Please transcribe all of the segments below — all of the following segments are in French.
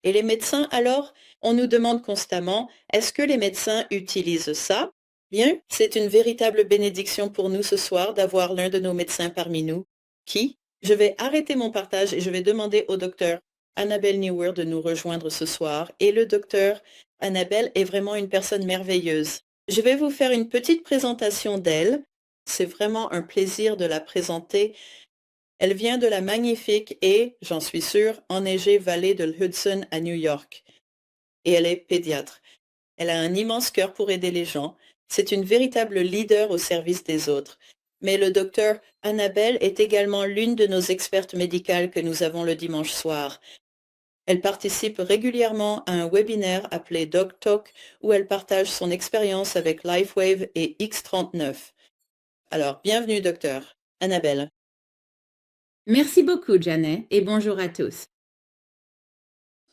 Et les médecins, alors, on nous demande constamment, est-ce que les médecins utilisent ça? Bien, c'est une véritable bénédiction pour nous ce soir d'avoir l'un de nos médecins parmi nous. Qui? Je vais arrêter mon partage et je vais demander au docteur Annabelle Newer de nous rejoindre ce soir. Et le docteur Annabelle est vraiment une personne merveilleuse. Je vais vous faire une petite présentation d'elle. C'est vraiment un plaisir de la présenter. Elle vient de la magnifique et, j'en suis sûre, enneigée vallée de l'Hudson à New York. Et elle est pédiatre. Elle a un immense cœur pour aider les gens. C'est une véritable leader au service des autres. Mais le docteur Annabelle est également l'une de nos expertes médicales que nous avons le dimanche soir. Elle participe régulièrement à un webinaire appelé Doc Talk où elle partage son expérience avec LifeWave et X39. Alors, bienvenue, docteur Annabelle. Merci beaucoup, Janet, et bonjour à tous.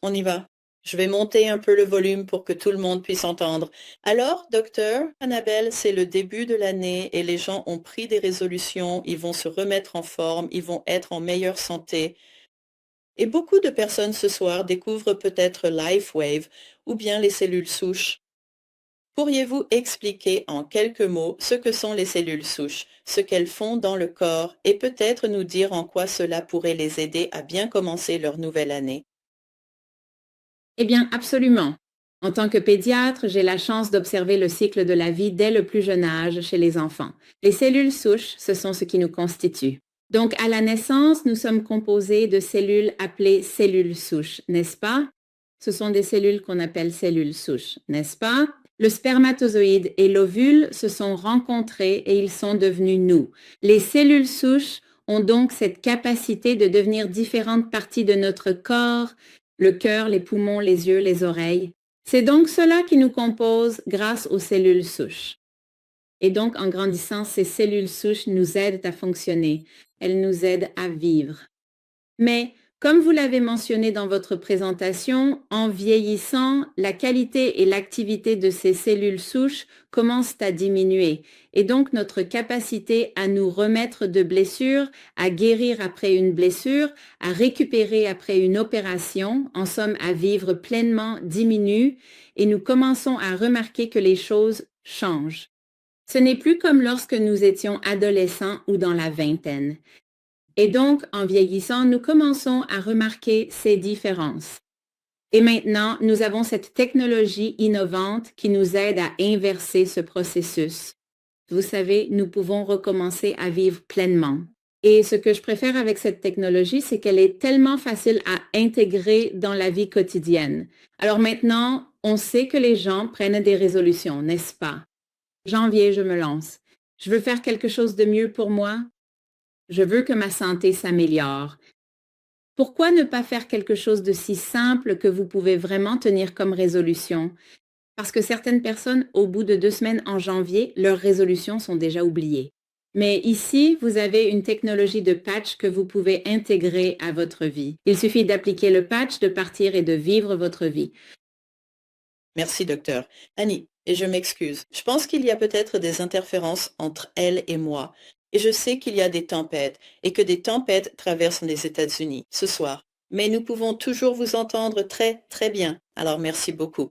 On y va. Je vais monter un peu le volume pour que tout le monde puisse entendre. Alors, docteur Annabelle, c'est le début de l'année et les gens ont pris des résolutions, ils vont se remettre en forme, ils vont être en meilleure santé. Et beaucoup de personnes ce soir découvrent peut-être LifeWave ou bien les cellules souches. Pourriez-vous expliquer en quelques mots ce que sont les cellules souches, ce qu'elles font dans le corps et peut-être nous dire en quoi cela pourrait les aider à bien commencer leur nouvelle année? Eh bien, absolument. En tant que pédiatre, j'ai la chance d'observer le cycle de la vie dès le plus jeune âge chez les enfants. Les cellules souches, ce sont ce qui nous constitue. Donc, à la naissance, nous sommes composés de cellules appelées cellules souches, n'est-ce pas? Ce sont des cellules qu'on appelle cellules souches, n'est-ce pas? Le spermatozoïde et l'ovule se sont rencontrés et ils sont devenus nous. Les cellules souches ont donc cette capacité de devenir différentes parties de notre corps, le cœur, les poumons, les yeux, les oreilles. C'est donc cela qui nous compose grâce aux cellules souches. Et donc, en grandissant, ces cellules souches nous aident à fonctionner. Elles nous aident à vivre. Mais, comme vous l'avez mentionné dans votre présentation, en vieillissant, la qualité et l'activité de ces cellules souches commencent à diminuer. Et donc, notre capacité à nous remettre de blessures, à guérir après une blessure, à récupérer après une opération, en somme, à vivre pleinement diminue. Et nous commençons à remarquer que les choses changent. Ce n'est plus comme lorsque nous étions adolescents ou dans la vingtaine. Et donc, en vieillissant, nous commençons à remarquer ces différences. Et maintenant, nous avons cette technologie innovante qui nous aide à inverser ce processus. Vous savez, nous pouvons recommencer à vivre pleinement. Et ce que je préfère avec cette technologie, c'est qu'elle est tellement facile à intégrer dans la vie quotidienne. Alors maintenant, on sait que les gens prennent des résolutions, n'est-ce pas? Janvier, je me lance. Je veux faire quelque chose de mieux pour moi. Je veux que ma santé s'améliore. Pourquoi ne pas faire quelque chose de si simple que vous pouvez vraiment tenir comme résolution? Parce que certaines personnes, au bout de 2 semaines en janvier, leurs résolutions sont déjà oubliées. Mais ici, vous avez une technologie de patch que vous pouvez intégrer à votre vie. Il suffit d'appliquer le patch, de partir et de vivre votre vie. Merci, docteur. Annie, et je m'excuse. Je pense qu'il y a peut-être des interférences entre elle et moi. Et je sais qu'il y a des tempêtes et que des tempêtes traversent les États-Unis ce soir. Mais nous pouvons toujours vous entendre très, très bien. Alors merci beaucoup.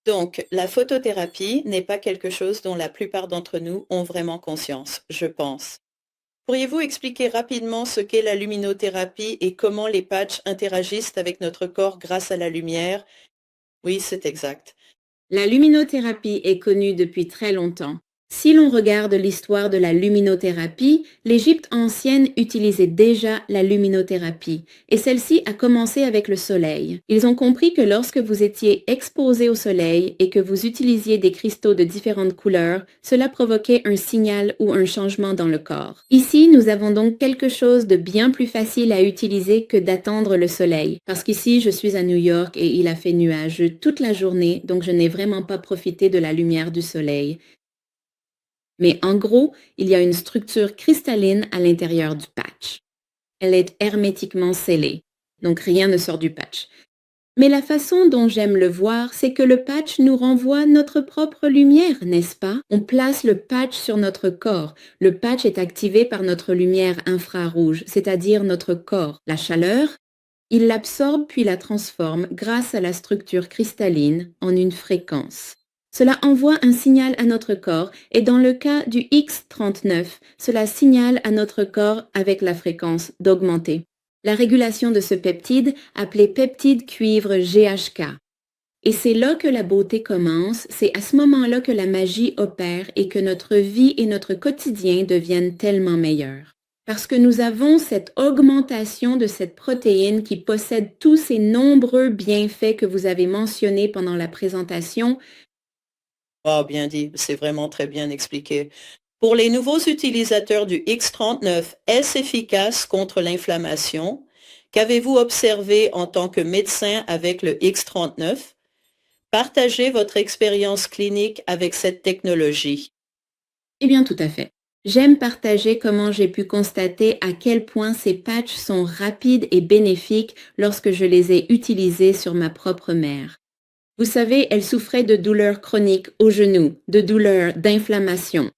Donc, la photothérapie n'est pas quelque chose dont la plupart d'entre nous ont vraiment conscience, je pense. Pourriez-vous expliquer rapidement ce qu'est la luminothérapie et comment les patchs interagissent avec notre corps grâce à la lumière? Oui, c'est exact. La luminothérapie est connue depuis très longtemps. Si l'on regarde l'histoire de la luminothérapie, l'Égypte ancienne utilisait déjà la luminothérapie et celle-ci a commencé avec le soleil. Ils ont compris que lorsque vous étiez exposé au soleil et que vous utilisiez des cristaux de différentes couleurs, cela provoquait un signal ou un changement dans le corps. Ici, nous avons donc quelque chose de bien plus facile à utiliser que d'attendre le soleil. Parce qu'ici, je suis à New York et il a fait nuageux toute la journée, donc je n'ai vraiment pas profité de la lumière du soleil. Mais en gros, il y a une structure cristalline à l'intérieur du patch. Elle est hermétiquement scellée, donc rien ne sort du patch. Mais la façon dont j'aime le voir, c'est que le patch nous renvoie notre propre lumière, n'est-ce pas? On place le patch sur notre corps. Le patch est activé par notre lumière infrarouge, c'est-à-dire notre corps. La chaleur, Il l'absorbe puis la transforme grâce à la structure cristalline en une fréquence. Cela envoie un signal à notre corps et dans le cas du X39, cela signale à notre corps avec la fréquence d'augmenter. La régulation de ce peptide, appelé peptide cuivre GHK. Et c'est là que la beauté commence, c'est à ce moment-là que la magie opère et que notre vie et notre quotidien deviennent tellement meilleurs. Parce que nous avons cette augmentation de cette protéine qui possède tous ces nombreux bienfaits que vous avez mentionnés pendant la présentation. Oh, bien dit, c'est vraiment très bien expliqué. Pour les nouveaux utilisateurs du X39, est-ce efficace contre l'inflammation? Qu'avez-vous observé en tant que médecin avec le X39? Partagez votre expérience clinique avec cette technologie. Eh bien, tout à fait. J'aime partager comment j'ai pu constater à quel point ces patchs sont rapides et bénéfiques lorsque je les ai utilisés sur ma propre mère. Vous savez, elle souffrait de douleurs chroniques au genou, de douleurs, d'inflammation.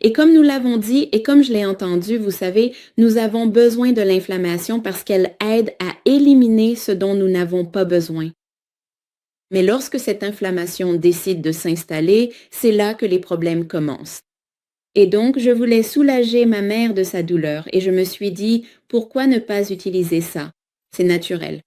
Et comme nous l'avons dit et comme je l'ai entendu, vous savez, nous avons besoin de l'inflammation parce qu'elle aide à éliminer ce dont nous n'avons pas besoin. Mais lorsque cette inflammation décide de s'installer, c'est là que les problèmes commencent. Et donc, je voulais soulager ma mère de sa douleur et je me suis dit, pourquoi ne pas utiliser ça? C'est naturel.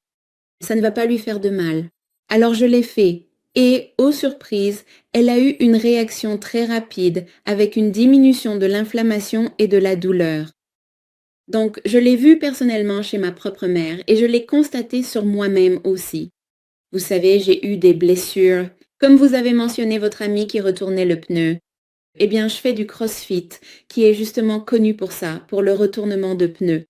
Ça ne va pas lui faire de mal. Alors je l'ai fait et, aux surprises, elle a eu une réaction très rapide avec une diminution de l'inflammation et de la douleur. Donc, je l'ai vu personnellement chez ma propre mère et je l'ai constaté sur moi-même aussi. Vous savez, j'ai eu des blessures, comme vous avez mentionné votre ami qui retournait le pneu. Eh bien, je fais du CrossFit, qui est justement connu pour ça, pour le retournement de pneus.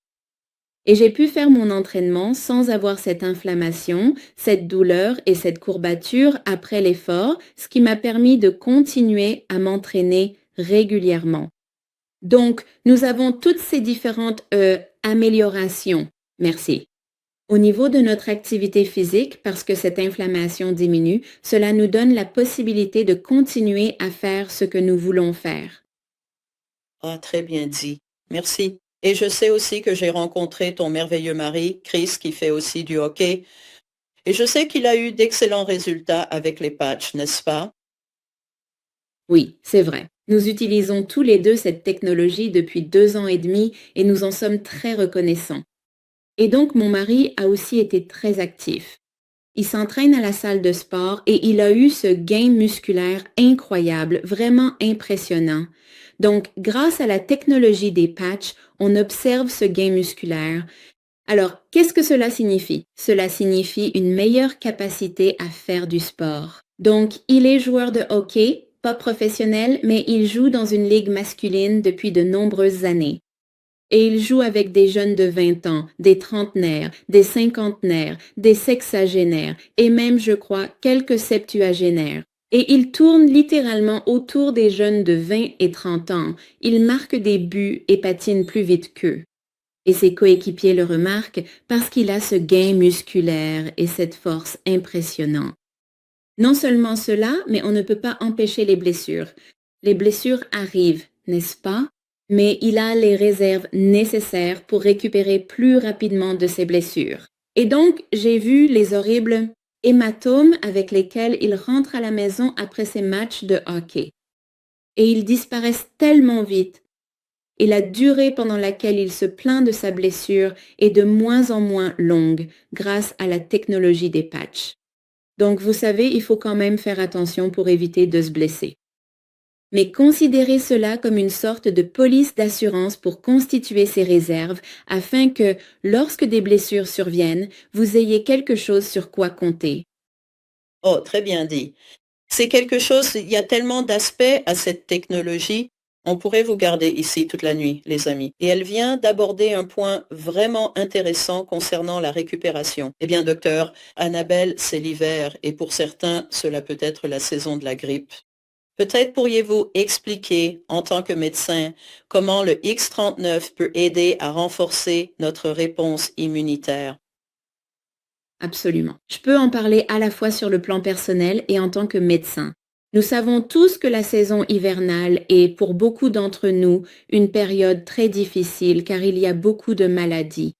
Et j'ai pu faire mon entraînement sans avoir cette inflammation, cette douleur et cette courbature après l'effort, ce qui m'a permis de continuer à m'entraîner régulièrement. Donc, nous avons toutes ces différentes améliorations. Merci. Au niveau de notre activité physique, parce que cette inflammation diminue, cela nous donne la possibilité de continuer à faire ce que nous voulons faire. Ah, très bien dit. Merci. Et je sais aussi que j'ai rencontré ton merveilleux mari, Chris, qui fait aussi du hockey. Et je sais qu'il a eu d'excellents résultats avec les patchs, n'est-ce pas? Oui, c'est vrai. Nous utilisons tous les deux cette technologie depuis 2 ans et demi et nous en sommes très reconnaissants. Et donc mon mari a aussi été très actif. Il s'entraîne à la salle de sport et il a eu ce gain musculaire incroyable, vraiment impressionnant. Donc, grâce à la technologie des patchs, on observe ce gain musculaire. Alors, qu'est-ce que cela signifie? Cela signifie une meilleure capacité à faire du sport. Donc, il est joueur de hockey, pas professionnel, mais il joue dans une ligue masculine depuis de nombreuses années. Et il joue avec des jeunes de 20 ans, des trentenaires, des cinquantenaires, des sexagénaires et même, je crois, quelques septuagénaires. Et il tourne littéralement autour des jeunes de 20 et 30 ans. Il marque des buts et patine plus vite qu'eux. Et ses coéquipiers le remarquent parce qu'il a ce gain musculaire et cette force impressionnante. Non seulement cela, mais on ne peut pas empêcher les blessures. Les blessures arrivent, n'est-ce pas? Mais il a les réserves nécessaires pour récupérer plus rapidement de ses blessures. Et donc, j'ai vu les horribles hématomes avec lesquels il rentre à la maison après ses matchs de hockey. Et ils disparaissent tellement vite. Et la durée pendant laquelle il se plaint de sa blessure est de moins en moins longue grâce à la technologie des patchs. Donc, vous savez, il faut quand même faire attention pour éviter de se blesser. Mais considérez cela comme une sorte de police d'assurance pour constituer ces réserves afin que, lorsque des blessures surviennent, vous ayez quelque chose sur quoi compter. Oh, très bien dit. C'est quelque chose, il y a tellement d'aspects à cette technologie. On pourrait vous garder ici toute la nuit, les amis. Et elle vient d'aborder un point vraiment intéressant concernant la récupération. Eh bien, docteur, Annabelle, c'est l'hiver et pour certains, cela peut être la saison de la grippe. Peut-être pourriez-vous expliquer, en tant que médecin, comment le X39 peut aider à renforcer notre réponse immunitaire. Absolument. Je peux en parler à la fois sur le plan personnel et en tant que médecin. Nous savons tous que la saison hivernale est, pour beaucoup d'entre nous, une période très difficile car il y a beaucoup de maladies.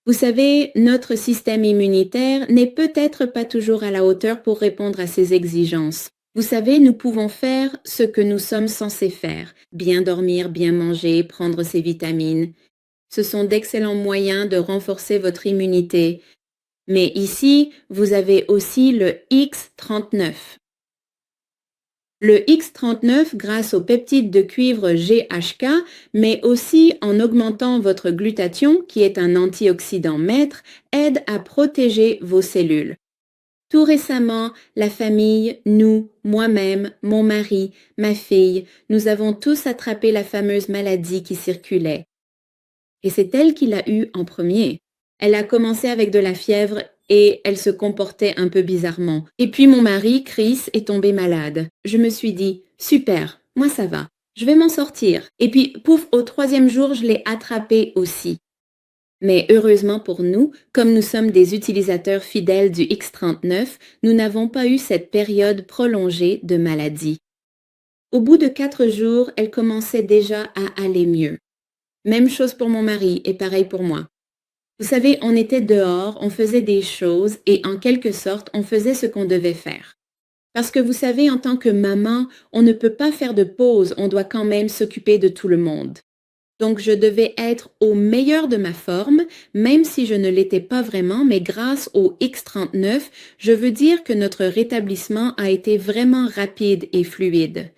Vous savez, notre système immunitaire n'est peut-être pas toujours à la hauteur pour répondre à ces exigences. Vous savez, nous pouvons faire ce que nous sommes censés faire. Bien dormir, bien manger, prendre ses vitamines. Ce sont d'excellents moyens de renforcer votre immunité. Mais ici, vous avez aussi le X39. Le X39, grâce aux peptides de cuivre GHK, mais aussi en augmentant votre glutathion, qui est un antioxydant maître, aide à protéger vos cellules. Tout récemment, la famille, nous, moi-même, mon mari, ma fille, nous avons tous attrapé la fameuse maladie qui circulait. Et c'est elle qui l'a eue en premier. Elle a commencé avec de la fièvre et elle se comportait un peu bizarrement. Et puis mon mari, Chris, est tombé malade. Je me suis dit, super, moi ça va, je vais m'en sortir. Et puis, pouf, au 3e jour, je l'ai attrapé aussi. Mais heureusement pour nous, comme nous sommes des utilisateurs fidèles du X39, nous n'avons pas eu cette période prolongée de maladie. Au bout de 4 jours, elle commençait déjà à aller mieux. Même chose pour mon mari et pareil pour moi. Vous savez, on était dehors, on faisait des choses et en quelque sorte, on faisait ce qu'on devait faire. Parce que vous savez, en tant que maman, on ne peut pas faire de pause, on doit quand même s'occuper de tout le monde. Donc, je devais être au meilleur de ma forme, même si je ne l'étais pas vraiment, mais grâce au X39, je veux dire que notre rétablissement a été vraiment rapide et fluide.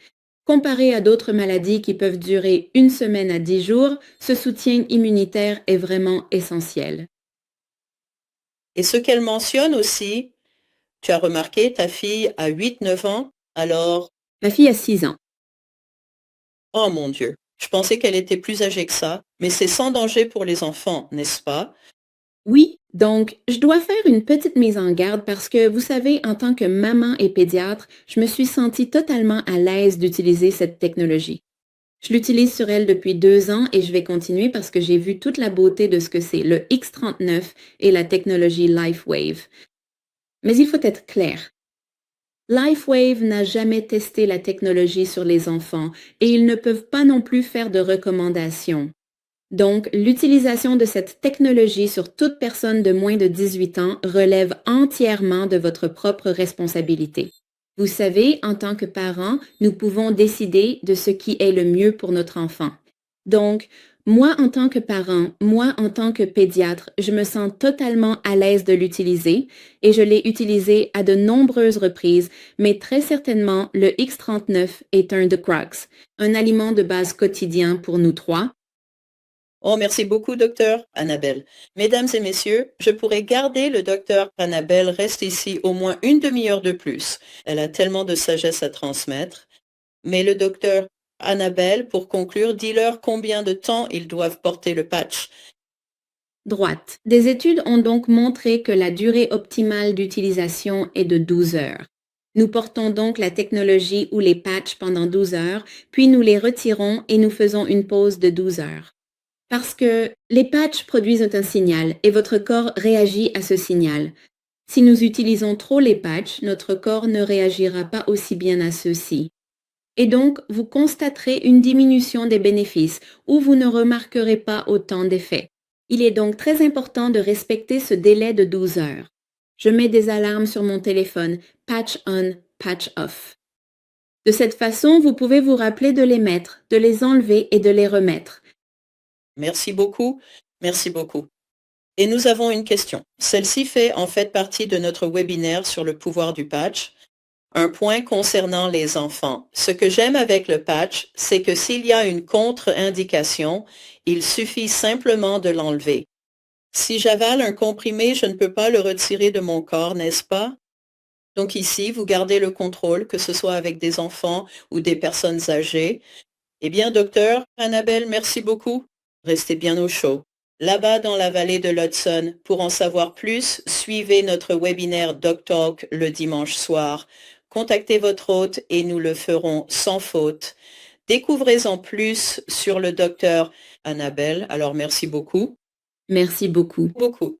Comparé à d'autres maladies qui peuvent durer 1 semaine à 10 jours, ce soutien immunitaire est vraiment essentiel. Et ce qu'elle mentionne aussi, tu as remarqué, ta fille a 8, 9 ans, alors, Ma fille a 6 ans. oh mon Dieu, je pensais qu'elle était plus âgée que ça, mais c'est sans danger pour les enfants, n'est-ce pas? Oui, donc je dois faire une petite mise en garde parce que, vous savez, en tant que maman et pédiatre, je me suis sentie totalement à l'aise d'utiliser cette technologie. Je l'utilise sur elle depuis 2 ans et je vais continuer parce que j'ai vu toute la beauté de ce que c'est le X39 et la technologie LifeWave. Mais il faut être clair. LifeWave n'a jamais testé la technologie sur les enfants et ils ne peuvent pas non plus faire de recommandations. Donc, l'utilisation de cette technologie sur toute personne de moins de 18 ans relève entièrement de votre propre responsabilité. Vous savez, en tant que parent, nous pouvons décider de ce qui est le mieux pour notre enfant. Donc, moi en tant que parent, moi en tant que pédiatre, je me sens totalement à l'aise de l'utiliser et je l'ai utilisé à de nombreuses reprises, mais très certainement, le X39 est un de Crocs, un aliment de base quotidien pour nous trois. Oh, merci beaucoup, docteur Annabelle. Mesdames et messieurs, je pourrais garder le docteur Annabelle reste ici au moins une demi-heure de plus. Elle a tellement de sagesse à transmettre. Mais le docteur Annabelle, pour conclure, dis-leur combien de temps ils doivent porter le patch. Droite. Des études ont donc montré que la durée optimale d'utilisation est de 12 heures. Nous portons donc la technologie ou les patchs pendant 12 heures, puis nous les retirons et nous faisons une pause de 12 heures. Parce que les patchs produisent un signal et votre corps réagit à ce signal. Si nous utilisons trop les patchs, notre corps ne réagira pas aussi bien à ceux-ci. Et donc, vous constaterez une diminution des bénéfices ou vous ne remarquerez pas autant d'effets. Il est donc très important de respecter ce délai de 12 heures. Je mets des alarmes sur mon téléphone, patch on, patch off. De cette façon, vous pouvez vous rappeler de les mettre, de les enlever et de les remettre. Merci beaucoup. Merci beaucoup. Et nous avons une question. Celle-ci fait en fait partie de notre webinaire sur le pouvoir du patch. Un point concernant les enfants. Ce que j'aime avec le patch, c'est que s'il y a une contre-indication, il suffit simplement de l'enlever. Si j'avale un comprimé, je ne peux pas le retirer de mon corps, n'est-ce pas? Donc ici, vous gardez le contrôle, que ce soit avec des enfants ou des personnes âgées. Eh bien, docteur Annabelle, merci beaucoup. Restez bien au chaud. Là-bas dans la vallée de l'Hudson, pour en savoir plus, suivez notre webinaire Doc Talk le dimanche soir. Contactez votre hôte et nous le ferons sans faute. Découvrez-en plus sur le docteur Annabelle. Alors merci beaucoup. Merci beaucoup. Beaucoup.